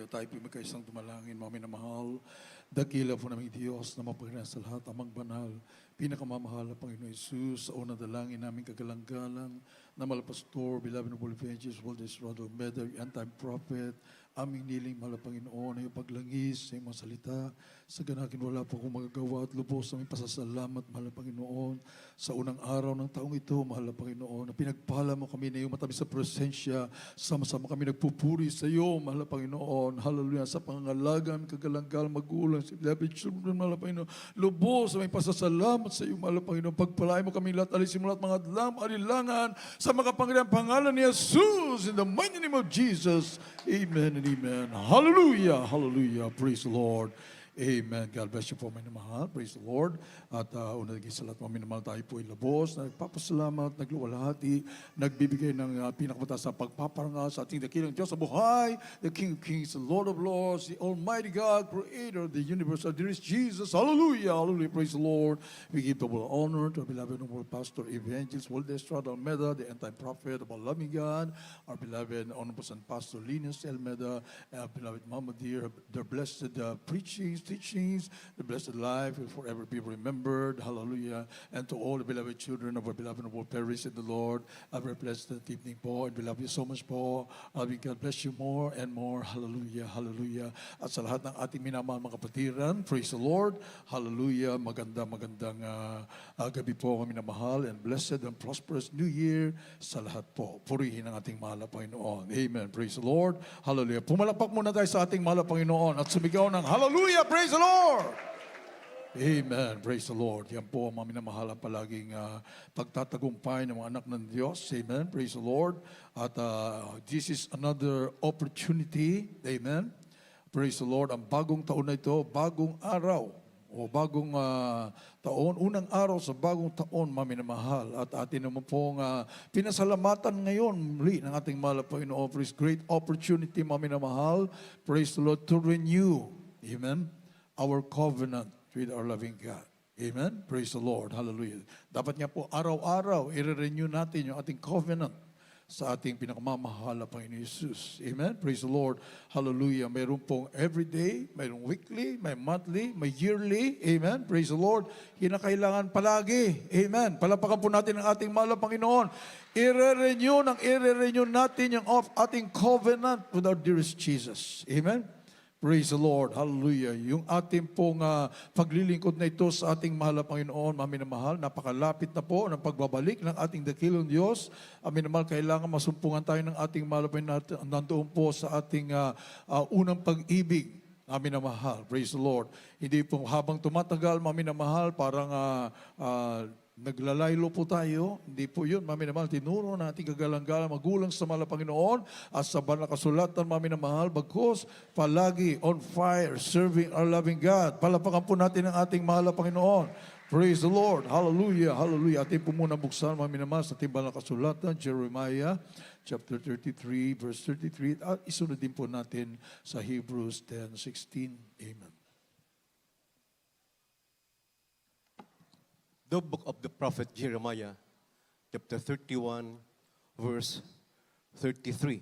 tayo po magkaisang dumalangin, mga minamahal. Dakila po naming Diyos na mapagana sa lahat, amang banal. Pinakamamahal na Panginoon Isus, sa unang dalangin namin kagalang-galang, na malapastor, beloved noble evangelist, Waldes Rodo Meder, end-time prophet, aming niling mahal na Panginoon, na iyong paglangis sa iyong mga salita, sa ganakin wala po akong magagawa at lubos na may pasasalamat, mahal na Panginoon, sa unang araw ng taong ito, mahal na Panginoon, na pinagpala mo kami na iyong matabi sa presensya, sama-sama kami nagpupuri sa iyo, mahal na Panginoon, hallelujah, sa pangangalagan, kagalang-galang, magulang, si beloved children, mahal na Panginoon, lubos na may pasasalamat sa iyo, mahal na Panginoon, pagpalain mo kami lahat, alisin mo lahat mga adlam, alilangan, sa makapangyarihang pangalan ni Jesus, in the mighty name of Jesus, amen and amen. Hallelujah, hallelujah, praise the Lord. Amen. God bless you po, may namahal. Praise the Lord. At una naging sa lahat, mga minamahal, tayo po ay labos, na nagpapasalamat, nagluwalhati, nagbibigay ng pinakamataas na pagpaparangal sa ating dakilang Diyos sa buhay, the King of Kings, the Lord of Lords, the Almighty God, Creator of the universe, our dearest Jesus. Hallelujah, hallelujah, praise the Lord. We give double honor to our beloved noble pastor, evangelist, Waldes Rodo Almeda, the end-time prophet of our loving God, our beloved honorable son, Pastor Linus Almeda, our beloved Mama dear, their blessed preachings, teachings, the blessed life will forever be remembered. Hallelujah. And to all the beloved children of our beloved noble parish in the Lord, a very blessed evening po, and we love you so much po. We God bless you more and more. Hallelujah. Hallelujah. At sa lahat ng ating minamahal mga kapatiran, praise the Lord. Hallelujah. Magandang gabi po kami na mahal, and blessed and prosperous New Year sa lahat po. Purihin ang ating mahal na Panginoon. Amen. Praise the Lord. Hallelujah. Pumalakpak muna tayo sa ating mahal na Panginoon at sumigaw ng Hallelujah. Praise the Lord! Amen. Praise the Lord. Yan po ang mga minamahal ang palaging pagtatagumpay ng mga anak ng Diyos. Amen. Praise the Lord. At this is another opportunity. Amen. Praise the Lord. Ang bagong taon na ito, bagong araw o bagong taon, unang araw sa bagong taon, mga minamahal. At atin naman pong pinasalamatan ngayon muli ng ating mahal na Panginoon for this great opportunity, mga minamahal. Praise the Lord, to renew, amen, our covenant with our loving God. Amen? Praise the Lord. Hallelujah. Dapat nga po araw-araw i-renew natin yung ating covenant sa ating pinakamamahal na Panginoon Jesus. Amen? Praise the Lord. Hallelujah. Mayroon pong everyday, mayroong weekly, may monthly, may yearly. Amen? Praise the Lord. Kinakailangan palagi. Amen? Palapakan po natin ang ating mahal na Panginoon. I-renew natin yung ating covenant with our dearest Jesus. Amen? Praise the Lord. Hallelujah. Yung ating pong paglilingkod na ito sa ating mahal na Panginoon, mga minamahal, napakalapit na po ng pagbabalik ng ating dakilang Diyos. Minamahal, kailangan masumpungan tayo ng ating mahal na Panginoon nandoon po sa ating unang pag-ibig. Minamahal. Praise the Lord. Hindi po habang tumatagal, mga minamahal, parang naglalaylo po tayo. Hindi po yun, mami na mahal. Tinuro na ating kagalang-galang magulang sa mahal na Panginoon at sa banal na kasulatan, mami na mahal, bagkus palagi on fire, serving our loving God. Palapakan po natin ang ating mahal na Panginoon. Praise the Lord. Hallelujah. Hallelujah. Ating po muna buksan, mami na mahal, sa ating banal na kasulatan, Jeremiah chapter 33, verse 33. At isunod din po natin sa Hebrews 10:16. Amen. The book of the prophet Jeremiah, chapter 31, verse 33.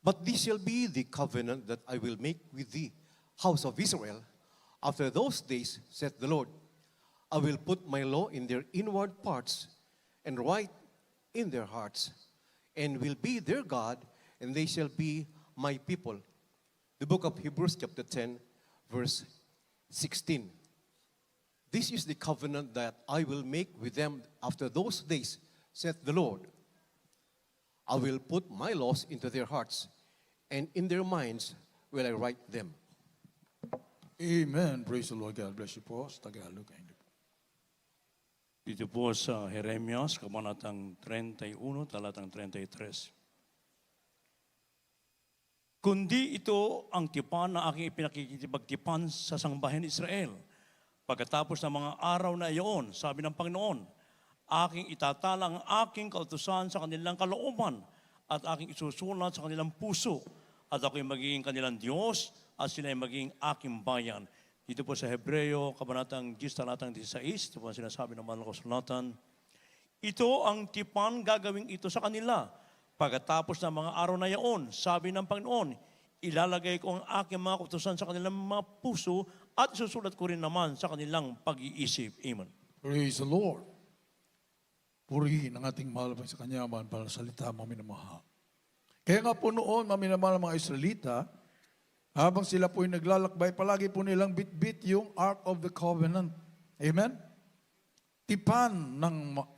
But this shall be the covenant that I will make with thee, house of Israel, after those days, saith the Lord. I will put my law in their inward parts, and write in their hearts, and will be their God, and they shall be my people. The book of Hebrews, chapter 10, verse 16. This is the covenant that I will make with them after those days, saith the Lord. I will put my laws into their hearts, and in their minds will I write them. Amen. Praise the Lord. God bless you po. Sa Tagalog. Dito po sa Jeremias, kabanatang 31, talatang 33. Kundi ito ang tipan na aking ipinakikipagtipan sa sangbahan ni Israel. Pagkatapos ng mga araw na iyon, sabi ng Panginoon, aking itatala ang aking kautusan sa kanilang kalooban at aking isusulat sa kanilang puso at ako'y magiging kanilang Diyos at sila ay magiging aking bayan. Dito po sa Hebreo, kabanatang 10, talatang 16, ito po ang sinasabi ng Banal na Kasulatan, ito ang tipan gagawing ito sa kanila. Pagkatapos ng mga araw na iyon, sabi ng Panginoon, ilalagay ko ang aking mga kautusan sa kanilang mga puso at isusulat ko rin naman sa kanilang pag-iisip. Amen. Praise the Lord. Purihin ang ating mahal sa kanyaman para salita mo minamahal. Kaya nga po noon, maminamahal ang mga Israelita, habang sila po'y naglalakbay, palagi po nilang bit-bit yung Ark of the Covenant. Amen? Tipan ng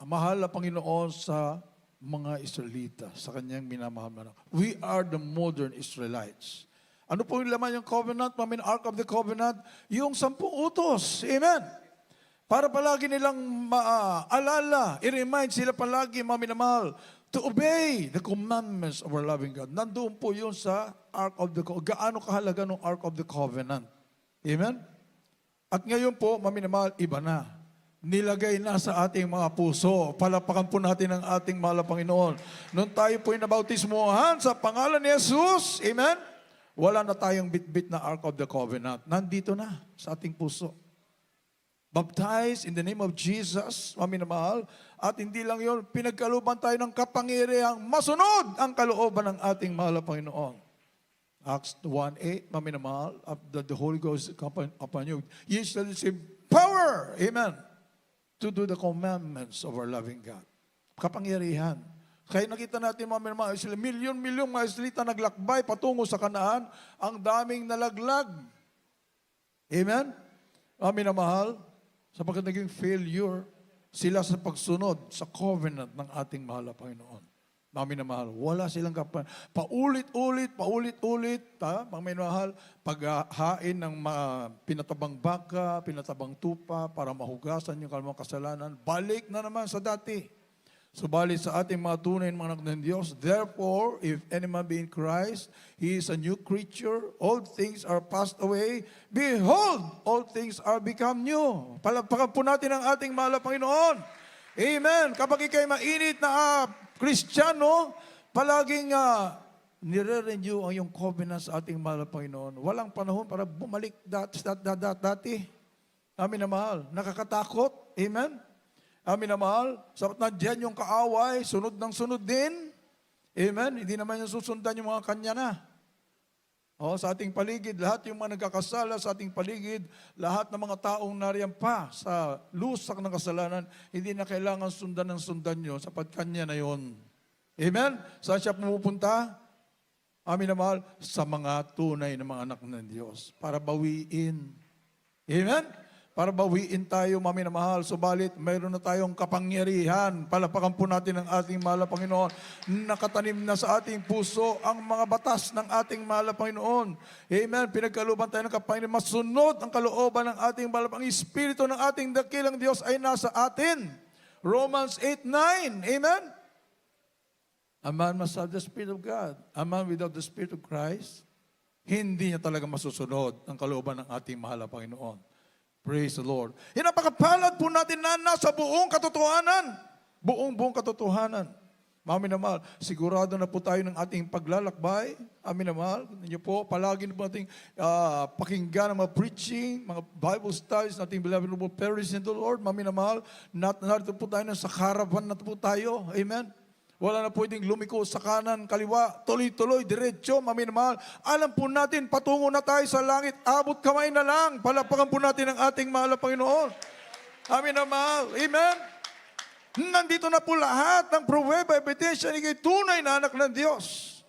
mahal na Panginoon sa mga Israelita, sa kanyang minamahal. We are the modern Israelites. Ano po yung laman yung covenant, Ark of the Covenant? Yung 10 utos. Amen? Para palagi nilang maalala, i-remind sila palagi, maminamahal, to obey the commandments of our loving God. Nandoon po yun sa Ark of the Covenant. Gaano kahalaga ng Ark of the Covenant? Amen? At ngayon po, maminamahal, iba na. Nilagay na sa ating mga puso. Palapakan po natin ang ating mahal na Panginoon. Noon tayo po'y nabautismuhan sa pangalan ni Jesus, amen? Wala na tayong bit-bit na Ark of the Covenant. Nandito na sa ating puso. Baptized in the name of Jesus, maminamahal, at hindi lang yun, pinagkalooban tayo ng kapangyarihang masunod ang kalooban ng ating mahal na Panginoon. Acts 1:8, maminamahal, that the Holy Ghost upon you. Ye shall receive power, amen, to do the commandments of our loving God. Kapangyarihan. Kaya nakita natin maminamahal, sila milyon-milyong mga Israelita naglakbay patungo sa Kanaan, ang daming nalaglag. Amen? Maminamahal, sapagkat naging failure sila sa pagsunod sa covenant ng ating mahal na Panginoon. Maminamahal, wala silang paulit-ulit, maminamahal, paghahain ng pinatabang baka, pinatabang tupa para mahugasan yung kalamang kasalanan, balik na naman sa dati. Subalit sa ating mga tunay ng mga anak ng Diyos, therefore, if any man be in Christ, he is a new creature. All things are passed away. Behold, all things are become new. Palagpakan po natin ang ating mahal na Panginoon. Amen. Kapag ikay mainit na Kristiyano, palaging nire-renew ang iyong covenant sa ating mahal na Panginoon. Walang panahon para bumalik dati. Amin na mahal. Nakakatakot. Amen. Amin na mahal, sapat nandiyan yung kaaway, sunod ng sunod din. Amen? Hindi naman yung susundan yung mga kanya na. Sa ating paligid, lahat yung mga nagkakasala sa ating paligid, lahat ng mga taong nariyan pa sa lusak ng kasalanan, hindi na kailangan sundan nyo, sapat kanya na yon. Amen? Saan siya pumupunta? Amin na mahal, sa mga tunay na mga anak ng Diyos, para bawiin. Amen? Para bawiin tayo, maminamahal. Subalit, mayroon na tayong kapangyarihan. Palapakan po natin ang ating mahal na Panginoon. Nakatanim na sa ating puso ang mga batas ng ating mahal na Panginoon. Amen. Pinagkalooban tayo ng kapangyarihan. Masunod ang kalooban ng ating mahal. Ang Espiritu ng ating dakilang Diyos ay nasa atin. Romans 8:9. Amen. A man must have the Spirit of God. A man without the Spirit of Christ, hindi niya talaga masusunod ang kalooban ng ating mahal na Panginoon. Praise the Lord. Napakapalad po natin na nasa buong katotohanan. Buong katotohanan. Amin na mahal, sigurado na po tayo ng ating paglalakbay. Amin na mahal. Ninyo po, palagi na po nating pakinggan ang mga preaching, mga Bible studies, nating beloved Lord, perish in the Lord. Amin na mahal. Narito po tayo sa caravan na po tayo. Amen. Wala na pwedeng lumiko sa kanan, kaliwa, tuloy-tuloy, diretso, maminamahal. Alam po natin, patungo na tayo sa langit, abot kamay na lang. Palapakan po natin ang ating mahal na Panginoon. Amin na mahal. Amen? Nandito na po lahat ng pruweba, ebidensya, ni kay tunay na anak ng Diyos.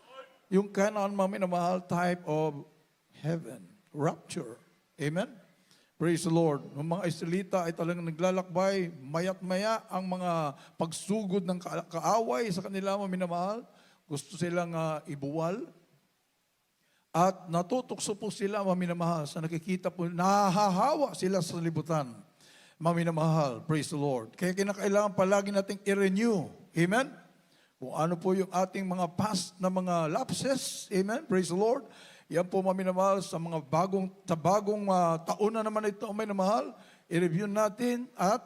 Yung kanan, maminamahal, type of heaven, rapture. Amen? Praise the Lord. Ang mga Israelita ay talagang naglalakbay, mayat maya ang mga pagsugod ng kaaway sa kanila, maminamahal. Gusto silang ibuwal. At natutokso po sila, maminamahal, sa nakikita po, nahahawa sila sa libutan. Maminamahal, praise the Lord. Kaya kinakailangan palagi nating i-renew. Amen? Kung ano po yung ating mga past na mga lapses. Amen? Praise the Lord. Yan po, maminamahal, sa mga bagong taon na naman ito, maminamahal, i-review natin at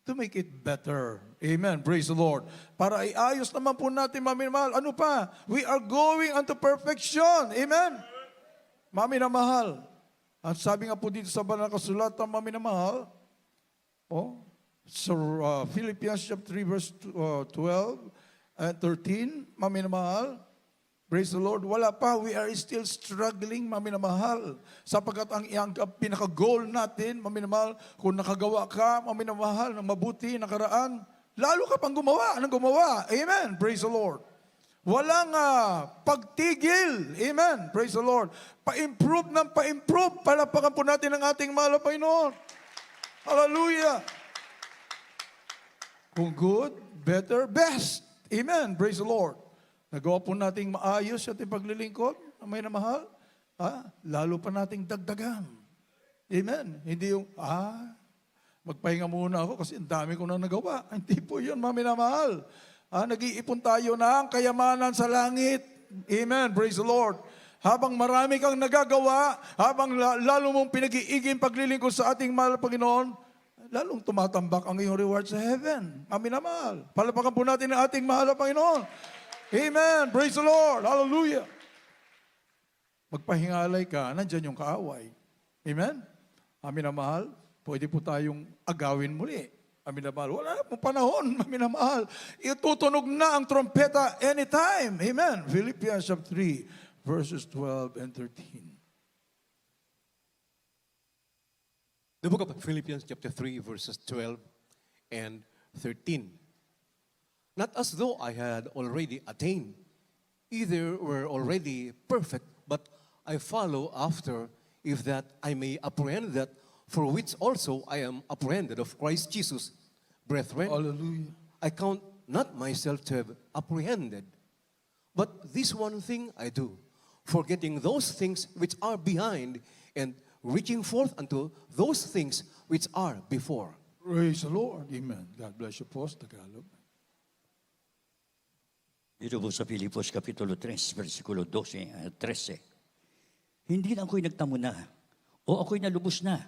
to make it better. Amen. Praise the Lord. Para iayos naman po natin, maminamahal. Ano pa? We are going unto perfection. Amen. Maminamahal. At sabi nga po dito sa banal na kasulatan, maminamahal, Philippians chapter 3 verse 12 and 13, maminamahal, Praise the Lord. Wala pa. We are still struggling, mga minamahal. Sapagkat ang pinaka-goal natin, mga minamahal, kung nakagawa ka, mga minamahal, ng mabuti, nakaraan, lalo ka pang gumawa ng gumawa. Amen. Praise the Lord. Walang pagtigil. Amen. Praise the Lord. Pa-improve ng pa-improve. Palapakan po natin ang ating mahal na Panginoon. Hallelujah. Kung good, better, best. Amen. Praise the Lord. Nagawa po nating maayos sa ating paglilingkod, may na mahal, lalo pa nating dagdagan. Amen. Hindi yung, magpahinga muna ako kasi ang dami ko na nagawa. Hindi po yun, mami na mahal. Nag-iipon tayo ng kayamanan sa langit. Amen. Praise the Lord. Habang marami kang nagagawa, habang lalo mong pinag-iiging paglilingkod sa ating mahal na Panginoon, lalong tumatambak ang iyong reward sa heaven. Mami na mahal. Palapakan po natin ang ating mahal na Panginoon. Amen. Praise the Lord. Hallelujah. Magpahingalay ka, nandyan yung kaaway. Amen. Amin na mahal, pwede po tayong agawin muli. Amin na mahal, wala na pong panahon. Amin na mahal, itutunog na ang trompeta anytime. Amen. Philippians 3, verses 12 and 13. The book of Philippians chapter 3, verses 12 and 13. Not as though I had already attained, either were already perfect, but I follow after, if that I may apprehend that for which also I am apprehended of Christ Jesus. Brethren, Hallelujah. I count not myself to have apprehended, but this one thing I do, forgetting those things which are behind and reaching forth unto those things which are before. Praise the Lord. Amen. God bless you po sa Tagalog. Dito po sa Filipos Kapitulo 3, versikulo 12 at 13. Hindi na ako'y nagtamo na, o ako'y nalubos na,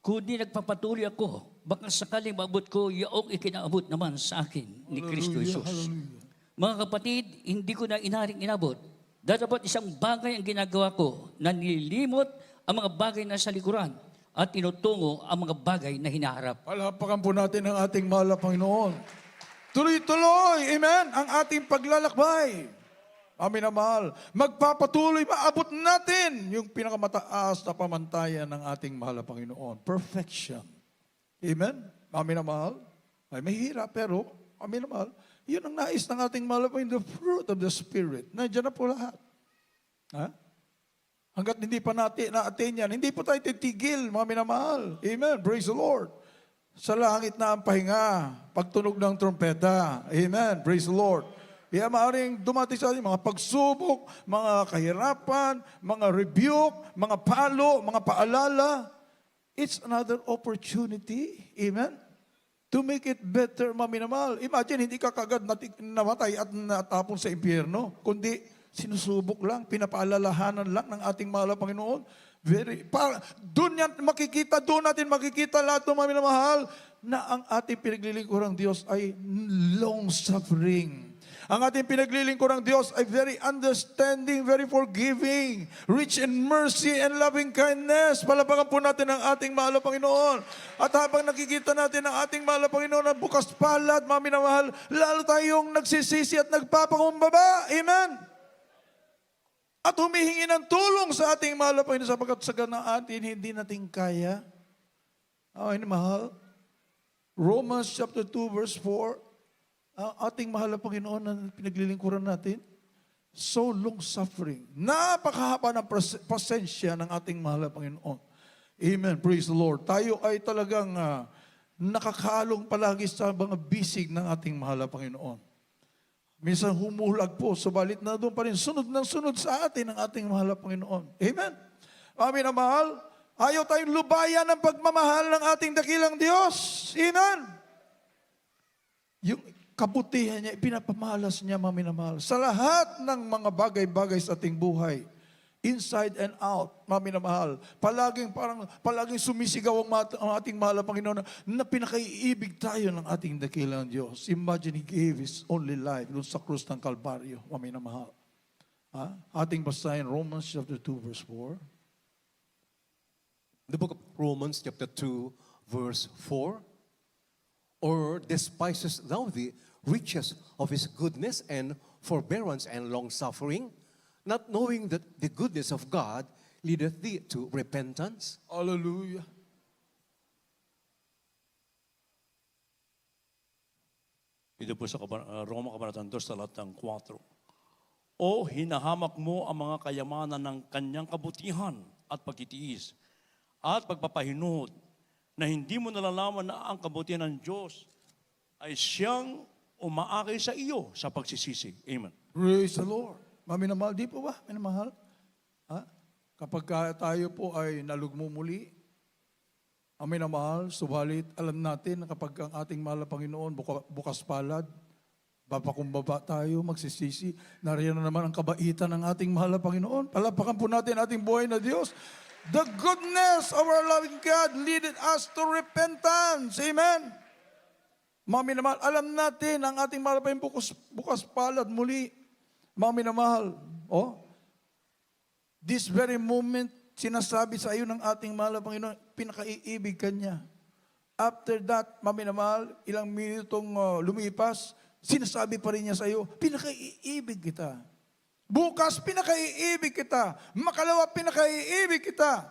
kundi nagpapatuloy ako, baka sakaling maabot ko, yaong ikinaabot naman sa akin ni Kristo Hallelujah, Jesus. hallelujah. Mga kapatid, hindi ko na inaring inabot. Dadapat isang bagay ang ginagawa ko, na nililimot ang mga bagay na sa likuran at tinutungo ang mga bagay na hinaharap. Palapakan po natin ang ating mahal na Panginoon. Tuloy-tuloy, amen, ang ating paglalakbay. Amin na mahal. Magpapatuloy, maabot natin yung pinakamataas na pamantayan ng ating mahal na Panginoon. Perfection. Amen? Amin na mahal. Ay mahirap, pero amin na mahal. Yun ang nais ng ating mahal na Panginoon, the fruit of the Spirit. Nandiyan na po lahat. Hanggat hindi pa natin na-attain yan, hindi po tayo titigil, mga minamahal. Amen. Praise the Lord. Sa langit na ang pahinga, pagtunog ng trompeta. Amen. Praise the Lord. Kaya maaaring dumating sa atin mga pagsubok, mga kahirapan, mga rebuke, mga palo, mga paalala. It's another opportunity. Amen. To make it better, mga minamahal. Imagine, hindi ka kagad namatay at natapon sa impyerno, kundi sinusubok lang, pinapaalalahanan lang ng ating mahal na Panginoon. Doon natin makikita lahat ng mga minamahal na ang ating pinaglilingkurang Diyos ay long-suffering. Ang ating pinaglilingkurang Diyos ay very understanding, very forgiving, rich in mercy and loving kindness. Palapakan po natin ang ating mahal na Panginoon. At habang nakikita natin ang ating mahal na Panginoon na bukas palad, mga minamahal, lalo tayong nagsisisi at nagpapakumbaba. Amen. At humihingi ng tulong sa ating mahal na Panginoon sapagkat sa ganang atin hindi natin kaya. Ay, mahal. Romans chapter 2 verse 4, ang ating mahal na Panginoon na pinaglilingkuran natin, so long suffering. Napakahaba ng pasensya ng ating mahal na Panginoon. Amen. Praise the Lord. Tayo ay talagang nakakalong palagi sa mga bisig ng ating mahal na Panginoon. Minsan humulag po, subalit na doon pa rin, sunod ng sunod sa atin ang ating mahal na Panginoon. Amen? Amin na mahal. Ayaw tayong lubayan ng pagmamahal ng ating dakilang Diyos. Amen? Yung kabutihan niya, pinapamalas niya, amin na mahal. Sa lahat ng mga bagay-bagay sa ating buhay, inside and out, mami na mahal. Palaging sumisigaw ang ating mahal na Panginoon na pinakaiibig tayo ng ating dakilang Diyos. Imagine He gave His only life doon sa krus ng Kalbaryo, mami na mahal. Ating basahin Romans chapter 2 verse 4. The book of Romans chapter 2 verse 4. Or despisest thou the riches of His goodness and forbearance and long-suffering, not knowing that the goodness of God leadeth thee to repentance. Hallelujah. Ito po sa Roma Kabanatang 2, talatang 4. O hinahamak mo ang mga kayamanan ng kanyang kabutihan at pagtitiis at pagpapahinod na hindi mo nalalaman na ang kabutihan ng Diyos ay siyang umaakay sa iyo sa pagsisisi. Amen. Praise the Lord. Maminamahal, di po ba? Minamahal? Ha? Kapag tayo po ay nalugmo muli, ang minamahal, subalit alam natin na kapag ang ating mahal na Panginoon bukas palad, babakumbaba tayo, magsisisi, nariyan na naman ang kabaitan ng ating mahal na Panginoon. Palapakan po natin ating buhay na Diyos. The goodness of our loving God leaded us to repentance. Amen. Mga minamahal, alam natin ang ating mahal na Panginoon bukas palad muli. Mga minamahal, this very moment, sinasabi sa iyo ng ating mahal na Panginoon, pinakaiibig ka niya. After that, maminamahal, ilang minutong lumipas, sinasabi pa rin niya sa iyo, pinakaiibig kita. Bukas, pinakaiibig kita. Makalawa, pinakaiibig kita.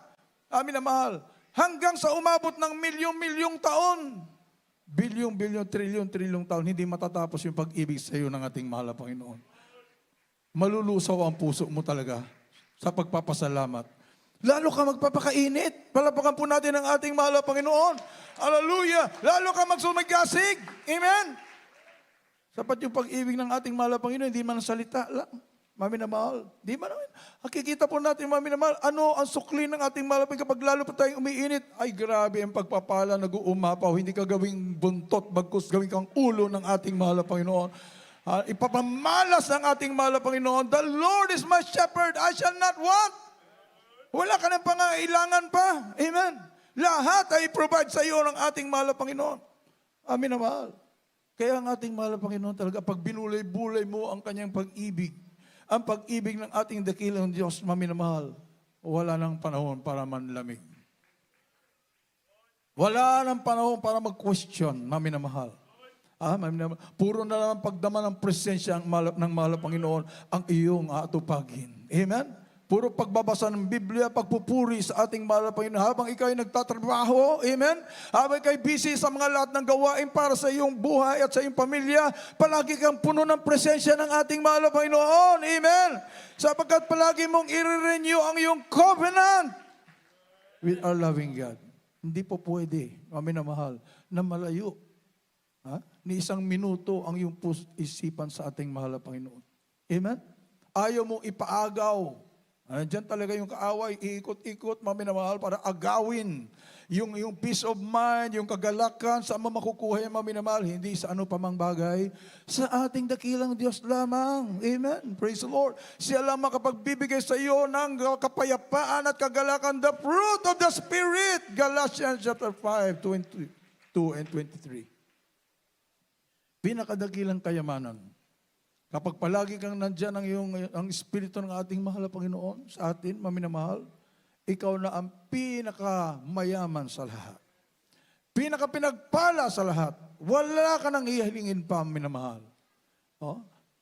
Amin na mahal. Hanggang sa umabot ng milyong-milyong taon, bilyong-bilyon, trilyon-trilyong taon, hindi matatapos yung pag-ibig sa iyo ng ating mahal na Panginoon. Malulusaw ang puso mo talaga sa pagpapasalamat. Lalo ka magpapakainit. Palapakan po natin ang ating mahal na Panginoon. Hallelujah! Lalo ka magsumigasig. Amen? Sapat yung pag-ibig ng ating mahal na Panginoon, hindi man salita lang. Mami na mahal. Di man naman. Nakikita po natin, mami na mahal, ano ang sukli ng ating mahal na Panginoon kapag lalo pa tayong umiinit. Ay grabe ang pagpapala, nag-uumapaw. Hindi ka gawing buntot, bagkus gawing kang ulo ng ating mahal na Panginoon. Ipapamalas ng ating mahal na Panginoon. The Lord is my shepherd, I shall not want. Wala ka ng pangailangan pa. Amen. Lahat ay provide sa iyo ng ating mahal na Panginoon. Amin na mahal. Kaya ang ating mahal na Panginoon talaga, pag binulay-bulay mo ang kanyang pag-ibig, ang pag-ibig ng ating dakilang Diyos, mami na mahal, wala nang panahon para manlamig. Wala nang panahon para mag-question, mami na mahal. Mami na mahal. Puro na lang pagdama ng presensya ng mahal na Panginoon ang iyong atupagin. Amen? Puro pagbabasa ng Biblia, pagpupuri sa ating mahal na Panginoon. Habang ikaw ay nagtatrabaho, amen? Habang ikaw ay busy sa mga lahat ng gawain para sa iyong buhay at sa iyong pamilya, palagi kang puno ng presensya ng ating mahal na Panginoon. Amen? Sapagkat palagi mong i-renew ang iyong covenant with our loving God. Hindi po pwede, amin na mahal, na malayo. Ni isang minuto ang iyong isipan sa ating mahal na Panginoon. Amen? Ayaw mong ipaagaw. Diyan talaga yung kaaway, iikot-ikot, mami na mahal, para agawin yung peace of mind, yung kagalakan, saan mo makukuha yung mami na mahal, hindi sa ano pa mang bagay, sa ating dakilang Diyos lamang. Amen. Praise the Lord. Siya lang makapagbibigay sa iyo ng kapayapaan at kagalakan, the fruit of the Spirit. Galatians chapter 5, 22 and 23. Pinakadakilang kayamanan. Kapag palagi kang nandyan ang Espiritu ng ating mahal na Panginoon sa atin, maminamahal, ikaw na ang pinakamayaman sa lahat. Pinakapinagpala sa lahat. Wala ka nang ihilingin pa, minamahal.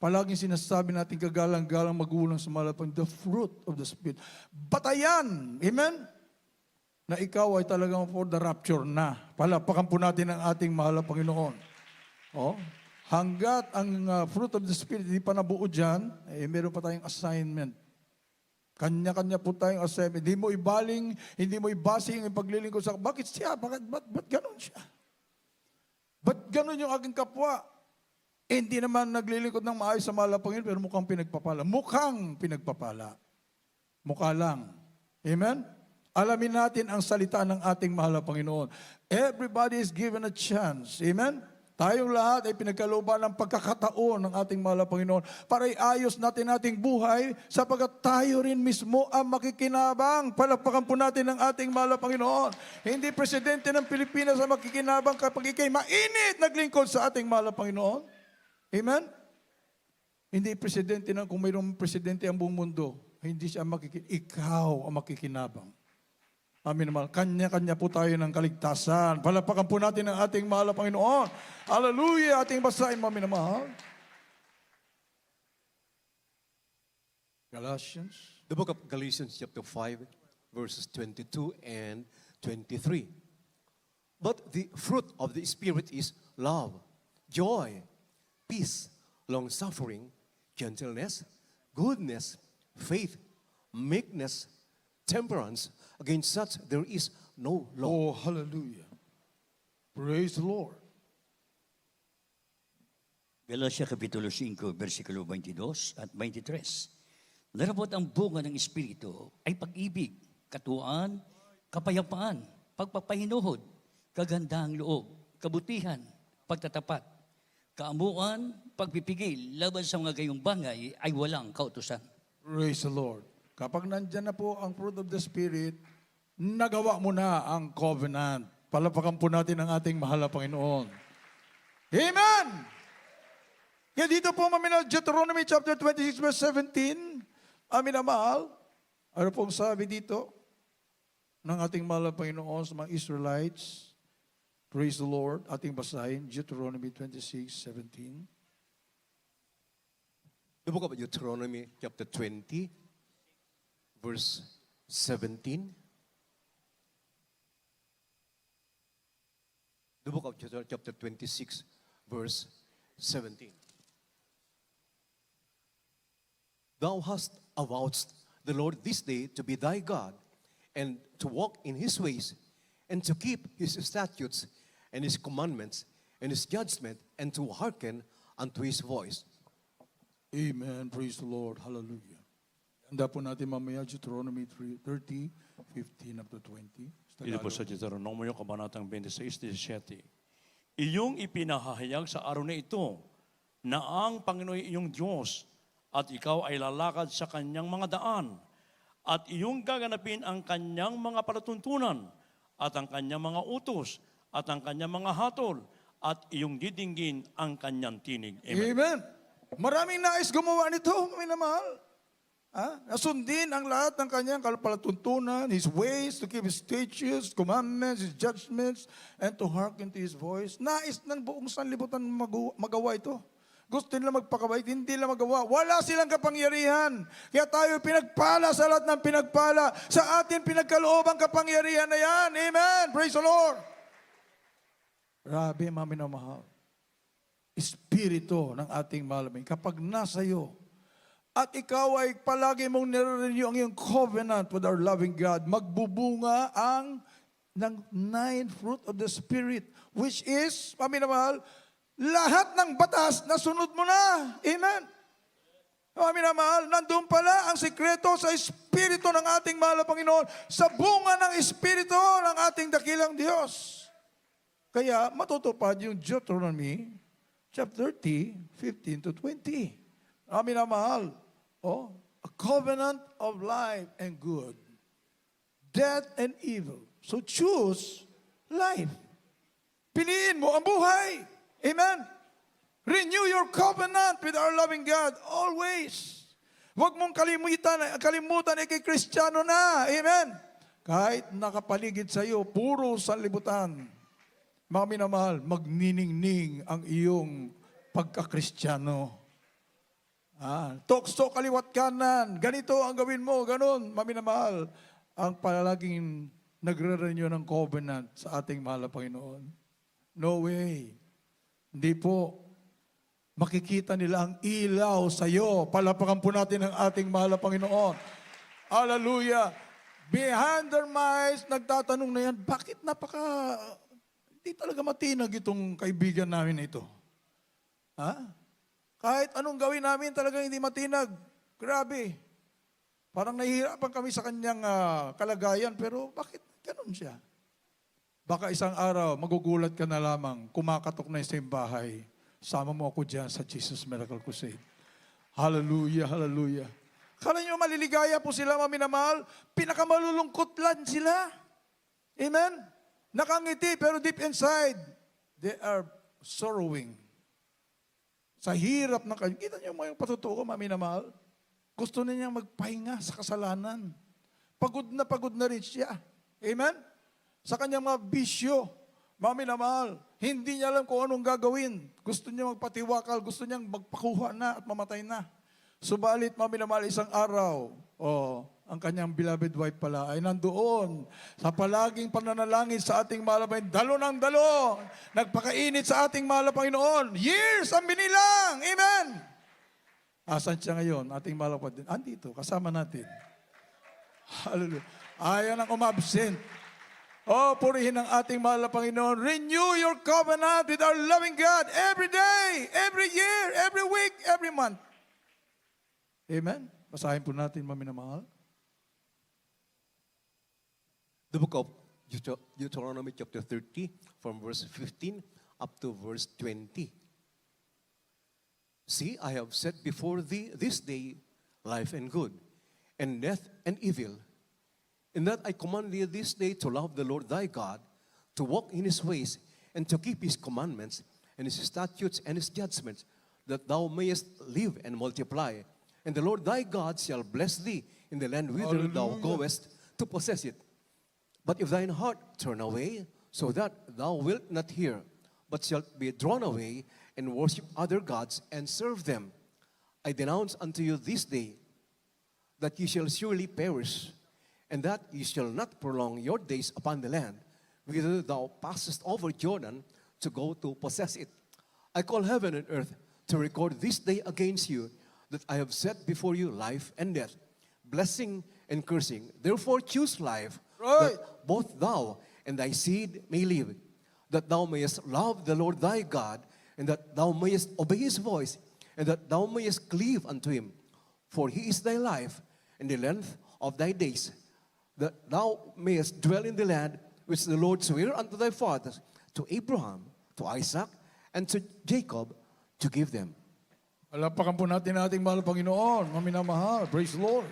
Palaging sinasabi natin kagalang-galang magulang sa mahal na Panginoon, the fruit of the Spirit. Batayan, amen? Na ikaw ay talagang for the rapture na. Palapakan po natin ang ating mahal na Panginoon. Hanggat ang fruit of the Spirit hindi pa nabuo dyan, meron pa tayong assignment. Kanya-kanya po tayong assignment. Hindi mo ibaling, hindi mo ibasing yung paglilingkod sa, bakit siya? Ba't ganun siya? Ba't ganun yung aking kapwa? Hindi naman naglilingkod ng maayos sa mahal na Panginoon, pero mukhang pinagpapala. Mukhang pinagpapala. Mukha lang. Amen? Alamin natin ang salita ng ating mahal na Panginoon. Everybody is given a chance. Amen? Tayong lahat ay pinagkalooban ng pagkakataon ng ating mahal na Panginoon para iayos natin ating buhay sapagkat tayo rin mismo ang makikinabang. Palakpakan po natin ang ating mahal na Panginoon. Hindi presidente ng Pilipinas ang makikinabang kapag ikay mainit naglingkod sa ating mahal na Panginoon. Amen? Hindi presidente ng, kung mayroong presidente ang buong mundo, hindi siya ikaw ang makikinabang. Amin naman. Kanya-kanya po tayo ng kaligtasan. Palapakan po natin ang ating mahal na Panginoon. Hallelujah! Ating basahin, amin na mahal. Galatians. The book of Galatians chapter 5, verses 22 and 23. But the fruit of the Spirit is love, joy, peace, long-suffering, gentleness, goodness, faith, meekness, temperance. Against such there is no law. Oh, hallelujah. Praise the Lord. Galatia Kapitulo 5, versikulo 22 at 23. Narapot ang bunga ng Espiritu ay pag-ibig, katuwaan, kapayapaan, pagpapahinuhod, kagandahang loob, kabutihan, pagtatapat, kaamuan, pagpipigil, laban sa mga gayong bangay ay walang kautusan. Praise the Lord. Kapag nandyan na po ang fruit of the Spirit, nagawa mo na ang covenant. Palapakan po natin ang ating mahal na Panginoon. Amen! Kaya dito po maminaw, Deuteronomy chapter 26 verse 17, amin na mahal, ano pong sabi dito ng ating mahal na Panginoon sa mga Israelites? Praise the Lord. Ating basahin, Deuteronomy 26:17. The book of Deuteronomy chapter 20, verse 17. The book of Deuteronomy chapter 26, verse 17. Thou hast avouched the Lord this day to be thy God, and to walk in his ways, and to keep his statutes, and his commandments, and his judgment, and to hearken unto his voice. Amen. Praise the Lord. Hallelujah. Handa po natin mamaya, Deuteronomy 30, 15 up to 20. Dito po sa Deuteronomio, Kabanatang 26-17. Iyong ipinahahayag sa araw na ito na ang Panginoon iyong Diyos at ikaw ay lalakad sa kanyang mga daan at iyong gaganapin ang kanyang mga palatuntunan at ang kanyang mga utos at ang kanyang mga hatol at iyong didinggin ang kanyang tinig. Amen. Amen. Maraming nais gumawa nito, minamahal. Nasundin ang lahat ng kanyang palatuntunan, his ways, to keep his statutes, commandments, his judgments, and to hearken to his voice. Nais ng buong sanlibutan magawa ito. Gusto nila magpakabait, hindi nila magawa. Wala silang kapangyarihan. Kaya tayo pinagpala sa lahat ng pinagpala. Sa atin pinagkaloob ang kapangyarihan na yan. Amen. Praise the Lord. Grabe, mga minamahal. Espiritu ng ating malamig. Kapag nasa iyo, at ikaw ay palagi mong nire-renew ang iyong covenant with our loving God, magbubunga ang ng 9 fruit of the Spirit, which is, paminamahal, lahat ng batas na sunod mo na. Amen. Paminamahal, nandun pala ang sikreto sa Espiritu ng ating mahal na Panginoon, sa bunga ng Espiritu ng ating dakilang Diyos. Kaya matutupad yung Deuteronomy chapter 30, 15 to 20. Paminamahal, a covenant of life and good, death and evil. So choose life. Piliin mo ang buhay. Amen. Renew your covenant with our loving God always. Huwag mong kalimutan kay Kristiyano na. Amen. Kahit nakapaligid sa iyo, puro sanlibutan. Mga minamahal, magniningning ang iyong pagka-Kristiyano. Tukso kaliwat kanan. Ganito ang gawin mo. Ganun, maminamahal. Ang palaging nagre-renew ng covenant sa ating mahal na Panginoon. No way. Hindi po. Makikita nila ang ilaw sa iyo. Palapakan po natin ang ating mahal na Panginoon. Hallelujah. Behind their minds, nagtatanong na yan, bakit hindi talaga matinag itong kaibigan namin na ito? Kahit anong gawin namin, talagang hindi matinag. Grabe. Parang nahihirapan kami sa kanyang kalagayan, pero bakit ganun siya? Baka isang araw, magugulat ka na lamang, kumakatok na sa bahay. Sama mo ako dyan sa Jesus Miracle Crusade. Hallelujah, hallelujah. Kala nyo maliligaya po sila, maminamahal? Pinakamalulungkot lang sila. Amen? Nakangiti, pero deep inside, they are sorrowing. Sa hirap ng kanya. Kita niyo mo yung patutuo, maminamahal? Gusto na niyang magpahinga sa kasalanan. Pagod na rin siya. Amen? Sa kanyang mga bisyo, maminamahal, hindi niya alam kung anong gagawin. Gusto niya magpatiwakal, gusto niyang magpakuha na at mamatay na. Subalit, mga minamahal, isang araw, ang kanyang beloved wife pala ay nandoon sa palaging pananalangin sa ating mahal na Panginoon. Dalo ng dalo, nagpakainit sa ating mahal na Panginoon. Years ang binilang. Amen. Asan siya ngayon? Ating mahal na Panginoon. Andito, kasama natin. Hallelujah. Ayaw nang umabsent. Purihin ang ating mahal na Panginoon. Renew your covenant with our loving God every day, every year, every week, every month. Amen. Basahin po natin, mga minamahal. The book of Deuteronomy chapter 30 from verse 15 up to verse 20. See, I have set before thee this day life and good, and death and evil. In that I command thee this day to love the Lord thy God, to walk in his ways, and to keep his commandments, and his statutes, and his judgments, that thou mayest live and multiply. And the Lord thy God shall bless thee in the land whither thou goest to possess it. But if thine heart turn away, so that thou wilt not hear, but shalt be drawn away, and worship other gods, and serve them, I denounce unto you this day, that ye shall surely perish, and that ye shall not prolong your days upon the land, whither thou passest over Jordan, to go to possess it. I call heaven and earth to record this day against you, that I have set before you life and death, blessing and cursing. Therefore choose life, Right. that both thou and thy seed may live, that thou mayest love the Lord thy God, and that thou mayest obey his voice, and that thou mayest cleave unto him. For he is thy life, and the length of thy days, that thou mayest dwell in the land which the Lord sware unto thy fathers, to Abraham, to Isaac, and to Jacob, to give them. Palapakan po natin ang ating mahal na Panginoon, mga minamahal. Praise the Lord.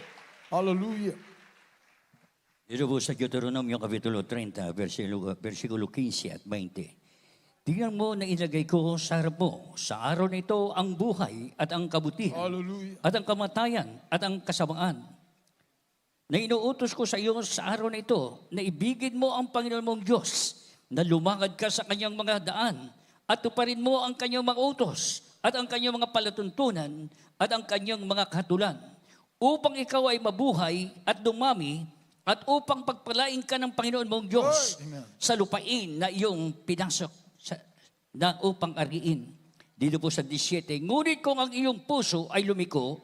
Hallelujah. Dito po sa Deuteronomio Kapitulo 30, versikulo 15 at 20. Tingnan mo na ilagay ko sa harap mo, sa araw na ito, ang buhay at ang kabutihan, Hallelujah. at ang kamatayan at ang kasamaan. Na inuutos ko sa iyo sa araw na ito, na ibigin mo ang Panginoon mong Diyos, na lumangad ka sa kanyang mga daan, at tuparin mo ang kanyang mga utos, at ang kanyang mga palatuntunan, at ang kanyang mga katulan, upang ikaw ay mabuhay at dumami, at upang pagpalain ka ng Panginoon mong Diyos Amen. sa lupain na iyong pinasok na upang ariin. Dito po sa 17, ngunit kung ang iyong puso ay lumiko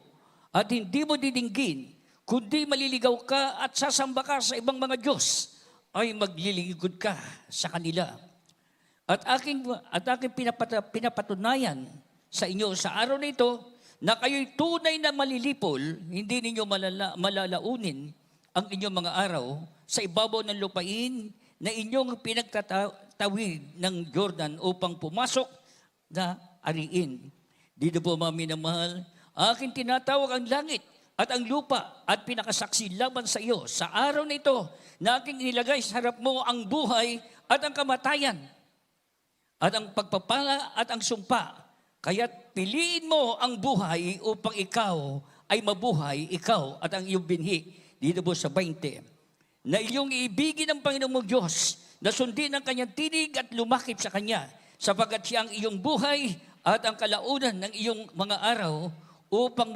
at hindi mo didinggin, kundi maliligaw ka at sasamba ka sa ibang mga Diyos, ay maglilingkod ka sa kanila. At aking pinapatunayan sa inyo sa araw na ito, na kayo'y tunay na malilipol, hindi ninyo malalaunin ang inyong mga araw sa ibabaw ng lupain na inyong pinagtatawid ng Jordan upang pumasok na ariin. Dito po, mga minamahal, aking tinatawag ang langit at ang lupa at pinakasaksi laban sa iyo sa araw na ito na aking inilagay sa harap mo ang buhay at ang kamatayan at ang pagpapala at ang sumpa. Kaya't piliin mo ang buhay upang ikaw ay mabuhay, ikaw at ang iyong binhi. Dito po sa 20, na iyong iibigin ng Panginoon mong Diyos, na sundin ang kanyang tinig at lumakip sa Kanya, sapagkat siya ang iyong buhay at ang kalaunan ng iyong mga araw upang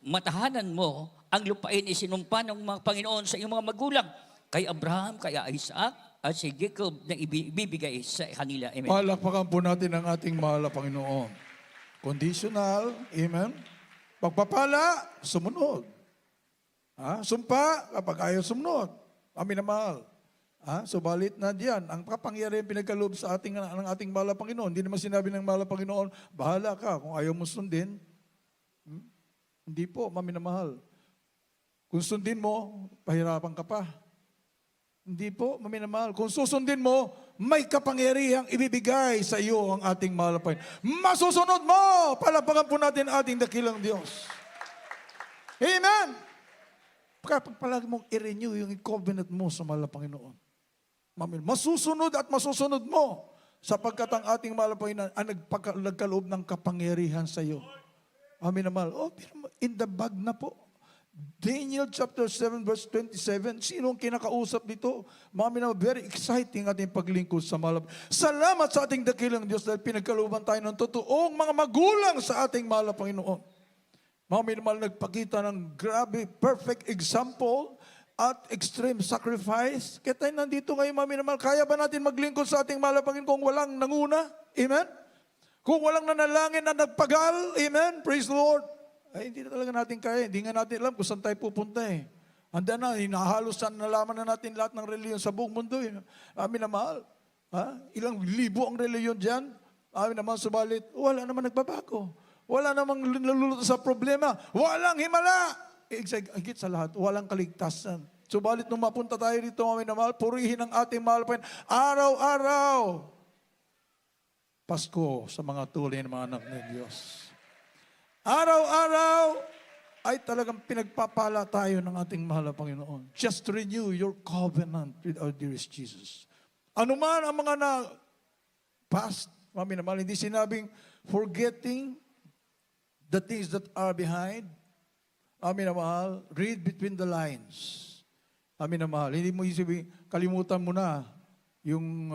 matahanan mo ang lupain isinumpa ng mga Panginoon sa iyong mga magulang, kay Abraham, kay Isaac, at si Jacob na ibibigay sa kanila. Amen. Palakpakan po natin ang ating mahal na Panginoon. Conditional, amen. Pagpapala, sumunod. Sumpa, kapag ayaw sumunod. Amin na mahal. Subalit na diyan, ang kapangyarihan pinagkaloob sa ng ating mahal na Panginoon. Hindi naman sinabi ng mahal na Panginoon, bahala ka kung ayaw mo sundin. Hindi po, mami na mahal. Kung sundin mo, pahirapan ka pa. Hindi po, mami na mahal. Kung susundin mo, may kapangyarihang ibibigay sa iyo ang ating mahal na Panginoon. Masusunod mo! Palapakan po natin ating dakilang Diyos. Amen! Kapag palagi mong i-renew yung covenant mo sa mahal na Panginoon. Masusunod at masusunod mo sapagkat ang ating mahal na Panginoon ang nagkaloob ng kapangyarihan sa iyo. Amin na mahal. In the bag na po. Daniel chapter 7 verse 27. Sino ang kinakausap dito? Mami na, very exciting ating paglingkod sa mahal. Salamat sa ating dakilang Diyos dahil pinagkalooban tayo ng totoong mga magulang sa ating mahal na Panginoon. Mga minamahal, nagpakita ng grabe, perfect example at extreme sacrifice. Kaya tayo nandito ngayon, mga minamahal, kaya ba natin maglingkod sa ating mahal na Panginoon kung walang nanguna? Amen? Kung walang nanalangin na nagpagal? Amen? Praise the Lord. Ay, hindi na talaga natin kaya. Hindi nga natin alam kung saan tayo pupunta eh. Handa na, hinahalos na nalaman na natin lahat ng reliyon sa buong mundo. Eh. Amin na mahal. Ha? Ilang libo ang reliyon dyan. Amin naman, subalit, wala naman nagbabago. Wala namang naluluto sa problema. Walang himala. Higit sa lahat, walang kaligtasan. Subalit nung mapunta tayo dito, amin na mahal, purihin ang ating mahal pa araw-araw. Pasko sa mga tuloy ng mga anak ng Diyos. Araw-araw ay talagang pinagpapala tayo ng ating mahal na Panginoon. Just renew your covenant with our dearest Jesus. Ano man ang mga past, amin na mahal, hindi sinabing forgetting the things that are behind. Amin na mahal, read between the lines. Amin na mahal, hindi mo isipin, kalimutan mo na yung,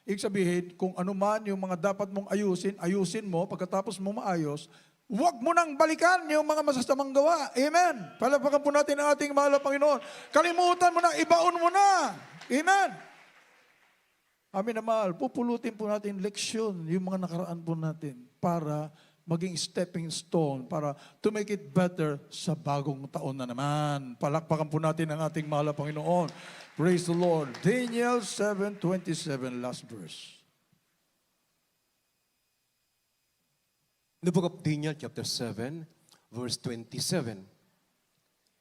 ibig sabihin, kung ano man yung mga dapat mong ayusin, ayusin mo, pagkatapos mo maayos, huwag mo nang balikan yung mga masasamang gawa. Amen. Palapakan po natin ang ating mahal na Panginoon. Kalimutan mo na, ibaon mo na. Amen. Amin na mahal, pupulutin po natin leksyon yung mga nakaraan po natin para maging stepping stone para to make it better sa bagong taon na naman. Palakpakan po natin ang ating mahal na Panginoon. Praise the Lord. Daniel 7:27, last verse. In the book of Daniel, chapter 7, verse 27.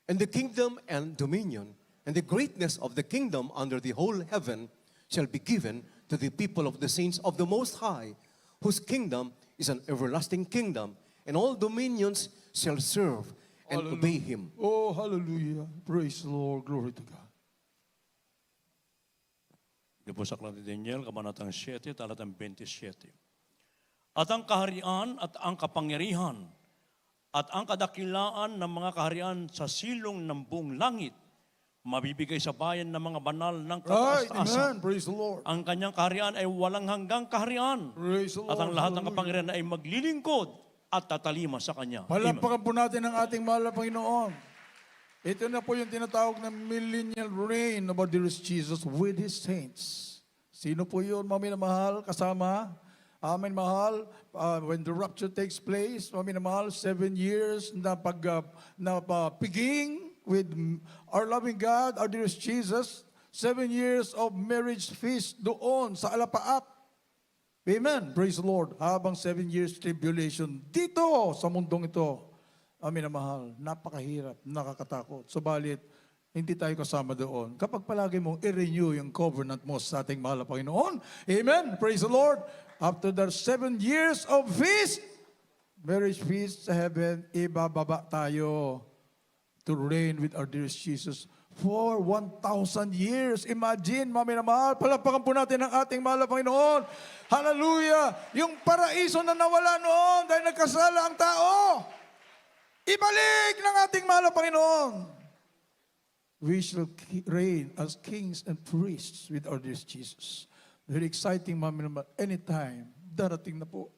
And the kingdom and dominion and the greatness of the kingdom under the whole heaven shall be given to the people of the saints of the Most High, whose kingdom is an everlasting kingdom, and all dominions shall serve and obey Him. Oh, hallelujah. Praise the Lord. Glory to God. Di po sa Aklat ni Daniel, Kabanatang 7, talatang 27. At ang kaharian at ang kapangyarihan at ang kadakilaan ng mga kaharian sa silong ng buong langit mabibigay sa bayan ng mga banal ng Right, kataas-taasan. amen. Praise the Lord. Ang kanyang kaharian ay walang hanggang kaharian. Praise the Lord. At ang lahat ng Hallelujah. kapangyarihan ay maglilingkod at tatalima sa kanya. Amen. Palampakan po natin ang ating mahal na Panginoon. Ito na po yung tinatawag na millennial reign of our dearest Jesus with His saints. Sino po yun, mami na mahal, kasama? Amen, mahal. When the rapture takes place, mami na mahal, 7 years na piging with our loving God, our dearest Jesus, 7 years of marriage feast doon sa Alapaap. Amen. Praise the Lord. Habang 7 years tribulation dito sa mundong ito. Amin na mahal. Napakahirap, nakakatakot. Subalit, hindi tayo kasama doon. Kapag palagi mong i-renew yung covenant mo sa ating mahal na Panginoon. Amen. Praise the Lord. After the 7 years of feast, marriage feast sa heaven, ibababa tayo to reign with our dearest Jesus for 1,000 years. Imagine, mami na mahal, palapakan po natin ang ating mahal na Panginoon. Hallelujah! Yung paraiso na nawala noon dahil nagkasala ang tao, ibalik ng ating mahal na Panginoon. We shall reign as kings and priests with our dearest Jesus. Very exciting, mami na mahal. Anytime, darating na po.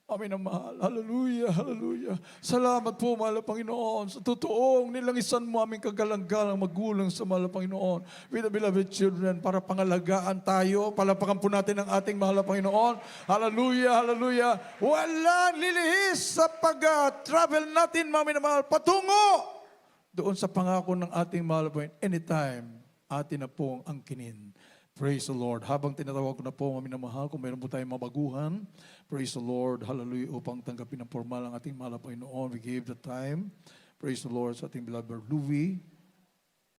Amin ang mahal. Hallelujah, hallelujah. Salamat po, mahal na Panginoon. Sa totoong nilangisan mo aming kagalang-galang magulang sa mahal na Panginoon. With the beloved children, para pangalagaan tayo. Palapakan po natin ang ating mahal na Panginoon. Hallelujah, hallelujah. Walang lilihis sa pag-travel natin, mami na mahal. Patungo doon sa pangako ng ating mahal na Panginoon. Anytime, atin na pong angkinin. Praise the Lord. Habang tinatawag ko na po, mami na mahal, kung mayroon po tayong mabaguhan, praise the Lord, hallelujah, upang tanggapin ang formal ang ating mahal na Panginoon. We gave the time, praise the Lord, sa ating beloved Louie.